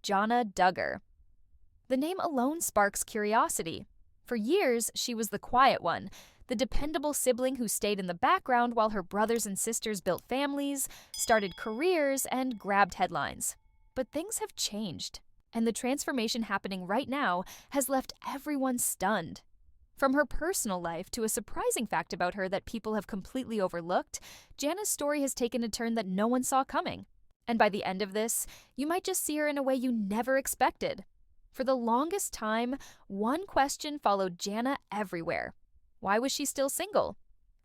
Jana Duggar. The name alone sparks curiosity. For years, she was the quiet one, the dependable sibling who stayed in the background while her brothers and sisters built families, started careers, and grabbed headlines. But things have changed, and the transformation happening right now has left everyone stunned. From her personal life to a surprising fact about her that people have completely overlooked, Jana's story has taken a turn that no one saw coming. And by the end of this, you might just see her in a way you never expected. For the longest time, one question followed Jana everywhere. Why was she still single?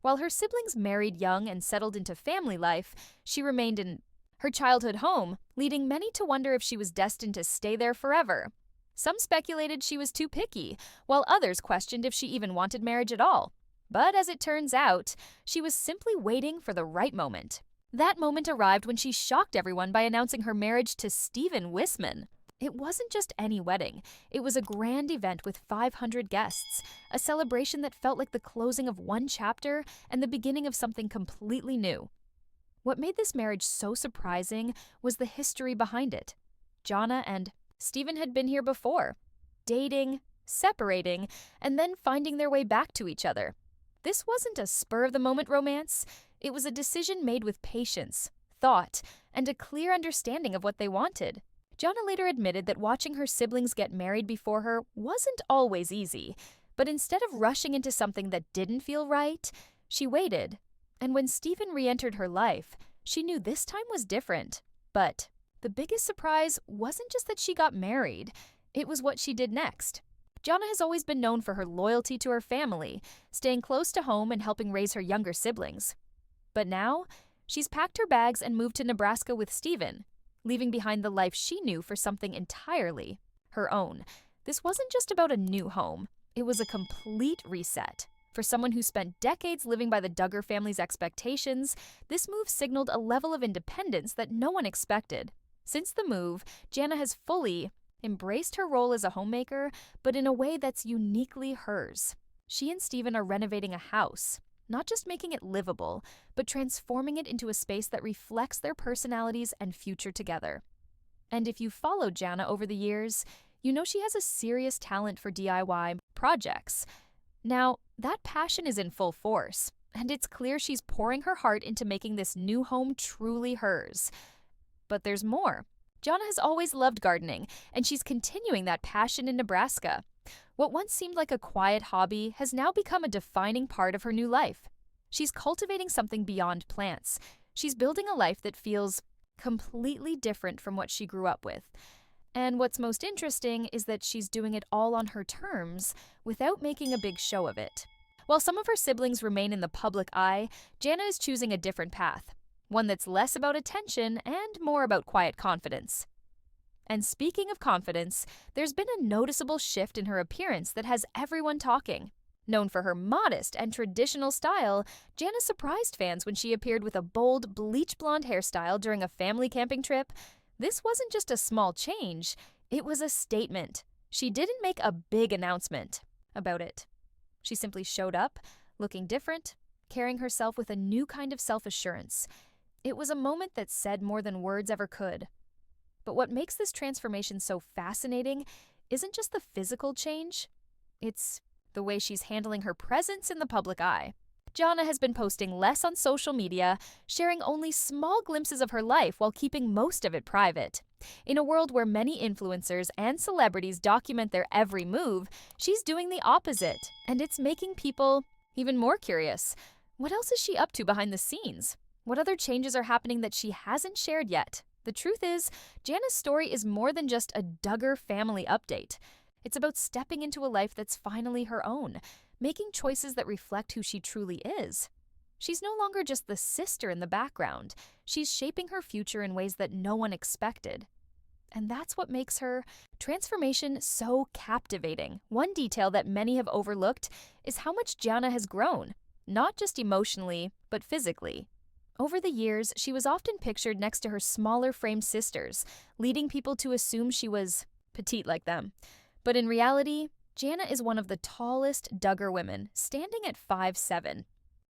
While her siblings married young and settled into family life, she remained in her childhood home, leading many to wonder if she was destined to stay there forever. Some speculated she was too picky, while others questioned if she even wanted marriage at all. But as it turns out, she was simply waiting for the right moment. That moment arrived when she shocked everyone by announcing her marriage to Stephen Wisman. It wasn't just any wedding. It was a grand event with 500 guests, a celebration that felt like the closing of one chapter and the beginning of something completely new. What made this marriage so surprising was the history behind it. Jana and Stephen had been here before, dating, separating, and then finding their way back to each other. This wasn't a spur-of-the-moment romance. It was a decision made with patience, thought, and a clear understanding of what they wanted. Jana later admitted that watching her siblings get married before her wasn't always easy, but instead of rushing into something that didn't feel right, she waited. And when Stephen re-entered her life, she knew this time was different. But the biggest surprise wasn't just that she got married, it was what she did next. Jana has always been known for her loyalty to her family, staying close to home and helping raise her younger siblings. But now, she's packed her bags and moved to Nebraska with Stephen, leaving behind the life she knew for something entirely her own. This wasn't just about a new home, it was a complete reset. For someone who spent decades living by the Duggar family's expectations, this move signaled a level of independence that no one expected. Since the move, Jana has fully embraced her role as a homemaker, but in a way that's uniquely hers. She and Stephen are renovating a house, not just making it livable, but transforming it into a space that reflects their personalities and future together. And if you've followed Jana over the years, you know she has a serious talent for DIY projects. Now, that passion is in full force, and it's clear she's pouring her heart into making this new home truly hers. But there's more. Jana has always loved gardening, and she's continuing that passion in Nebraska. What once seemed like a quiet hobby has now become a defining part of her new life. She's cultivating something beyond plants. She's building a life that feels completely different from what she grew up with. And what's most interesting is that she's doing it all on her terms without making a big show of it. While some of her siblings remain in the public eye, Jana is choosing a different path, one that's less about attention and more about quiet confidence. And speaking of confidence, there's been a noticeable shift in her appearance that has everyone talking. Known for her modest and traditional style, Jana surprised fans when she appeared with a bold, bleach blonde hairstyle during a family camping trip. This wasn't just a small change, it was a statement. She didn't make a big announcement about it. She simply showed up, looking different, carrying herself with a new kind of self-assurance. It was a moment that said more than words ever could. But what makes this transformation so fascinating isn't just the physical change, it's the way she's handling her presence in the public eye. Jana has been posting less on social media, sharing only small glimpses of her life while keeping most of it private. In a world where many influencers and celebrities document their every move, she's doing the opposite, and it's making people even more curious. What else is she up to behind the scenes? What other changes are happening that she hasn't shared yet? The truth is, Jana's story is more than just a Duggar family update. It's about stepping into a life that's finally her own, making choices that reflect who she truly is. She's no longer just the sister in the background. She's shaping her future in ways that no one expected. And that's what makes her transformation so captivating. One detail that many have overlooked is how much Jana has grown, not just emotionally, but physically. Over the years, she was often pictured next to her smaller framed sisters, leading people to assume she was petite like them. But in reality, Jana is one of the tallest Duggar women, standing at 5'7".